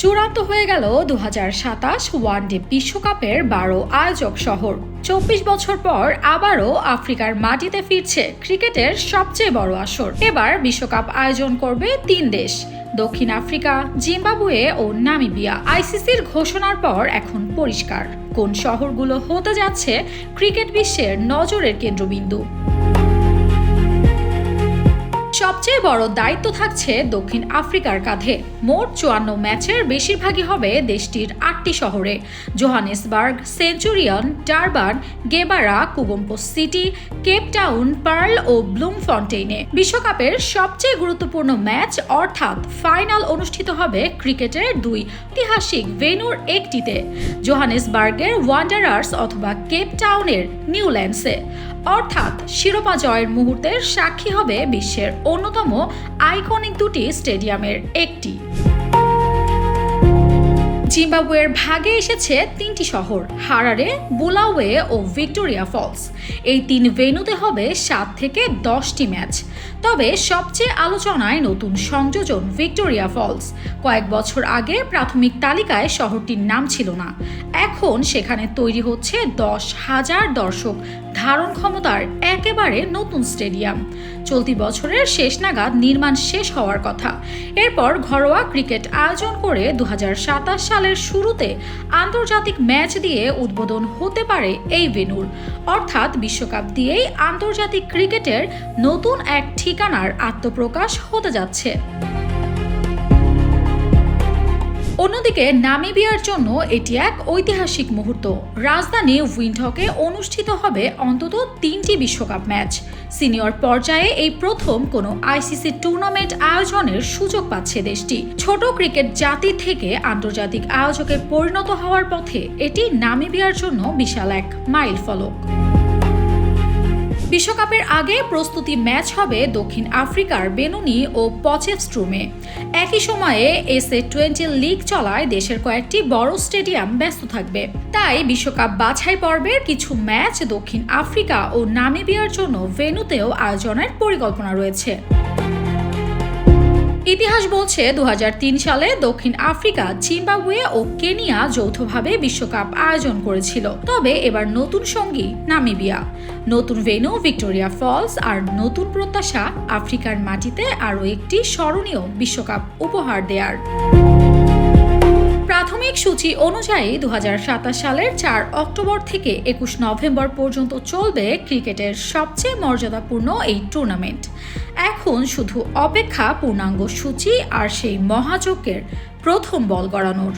চূড়ান্ত হয়ে গেল 2027 ওয়ানডে বিশ্বকাপের 12 আয়োজক শহর। 24 বছর পর আবারও আফ্রিকার মাটিতে ফিরছে ক্রিকেটের সবচেয়ে বড় আসর। এবার বিশ্বকাপ আয়োজন করবে 3 দেশ, দক্ষিণ আফ্রিকা, জিম্বাবুয়ে ও নামিবিয়া। আইসিসির ঘোষণার পর এখন পরিষ্কার কোন শহরগুলো হতে যাচ্ছে ক্রিকেট বিশ্বের নজরের কেন্দ্রবিন্দু। সবচেয়ে বড় দায়িত্ব থাকছে দক্ষিণ আফ্রিকার কাঁধে। মোট 54 ম্যাচের বেশিরভাগই হবে দেশটির 8টি শহরে: Johannesburg, Centurion, Durban, Gqeberha, Kugompo City, Cape Town, Paarl ও ব্লুমফন্টেইনে। বিশ্বকাপের সবচেয়ে গুরুত্বপূর্ণ ম্যাচ অর্থাৎ ফাইনাল অনুষ্ঠিত হবে ক্রিকেটের 2 ঐতিহাসিক ভেন্যুর একটিতে, জোহানেসবার্গের ওয়ান্ডারার্স অথবা কেপ টাউনের নিউল্যান্ডসে। অর্থাৎ শিরোপা জয়ের মুহূর্তের সাক্ষী হবে বিশ্বের অন্যতম আইকনিক দুটি স্টেডিয়ামের একটি। জিম্বাবুয়ের ভাগে এসেছে 3টি শহর: হারারে, বুলাওয়ে ও ভিক্টোরিয়া ফলস। এই 3 ভেন্যুতে হবে 7 থেকে 10টি ম্যাচ। তবে সবচেয়ে আলোচনায় নতুন সংযোজন ভিক্টোরিয়া ফলস। কয়েক বছর আগে প্রাথমিক তালিকায় শহরটির নাম ছিল না। এখন সেখানে তৈরি হচ্ছে 10,000 দর্শক ধারণ ক্ষমতার একেবারে নতুন স্টেডিয়াম। চলতি বছরের শেষ নাগাদ নির্মাণ শেষ হওয়ার কথা। এরপর ঘরোয়া ক্রিকেট আয়োজন করে 2027 সালের শুরুতে আন্তর্জাতিক ম্যাচ দিয়ে উদ্বোধন হতে পারে এই ভেন্যুর। অর্থাৎ বিশ্বকাপ দিয়েই আন্তর্জাতিক ক্রিকেটের নতুন এক ঠিকানার আত্মপ্রকাশ হতে যাচ্ছে। অন্যদিকে নামিবিয়ার জন্য এটি এক ঐতিহাসিক মুহূর্ত। রাজধানী উইন্ডহকে অনুষ্ঠিত হবে অন্তত 3টি বিশ্বকাপ ম্যাচ। সিনিয়র পর্যায়ে এই প্রথম কোনো আইসিসি টুর্নামেন্ট আয়োজনের সুযোগ পাচ্ছে দেশটি। ছোট ক্রিকেট জাতি থেকে আন্তর্জাতিক আয়োজকে পরিণত হওয়ার পথে এটি নামিবিয়ার জন্য বিশাল এক মাইলফলক। বিশ্বকাপের আগে প্রস্তুতি ম্যাচ হবে দক্ষিণ আফ্রিকার বেনুনি ও পচেফস্ট্রুমে। একই সময়ে SA20 লিগ চলায় দেশের কয়েকটি বড় স্টেডিয়াম ব্যস্ত থাকবে। তাই বিশ্বকাপ বাছাই পর্বের কিছু ম্যাচ দক্ষিণ আফ্রিকা ও নামিবিয়ার জন্য ভেন্যুতেও আয়োজনের পরিকল্পনা রয়েছে। ইতিহাস বলছে 2003 সালে দক্ষিণ আফ্রিকা, জিম্বাবুয়ে ও কেনিয়া যৌথভাবে বিশ্বকাপ আয়োজন করেছিল। তবে এবার নতুন সঙ্গী নামিবিয়া, নতুন ভেন্যু ভিক্টোরিয়া ফলস আর নতুন প্রত্যাশা আফ্রিকার মাটিতে আরও একটি স্মরণীয় বিশ্বকাপ উপহার দেয়ার। প্রাথমিক সূচি অনুযায়ী 2027 সালের 4 অক্টোবর থেকে 21 নভেম্বর পর্যন্ত চলবে ক্রিকেটের সবচেয়ে মর্যাদাপূর্ণ এই টুর্নামেন্ট। এখন শুধু অপেক্ষা পূর্ণাঙ্গ সূচি আর সেই মহাযজ্ঞের প্রথম বল গড়ানোর।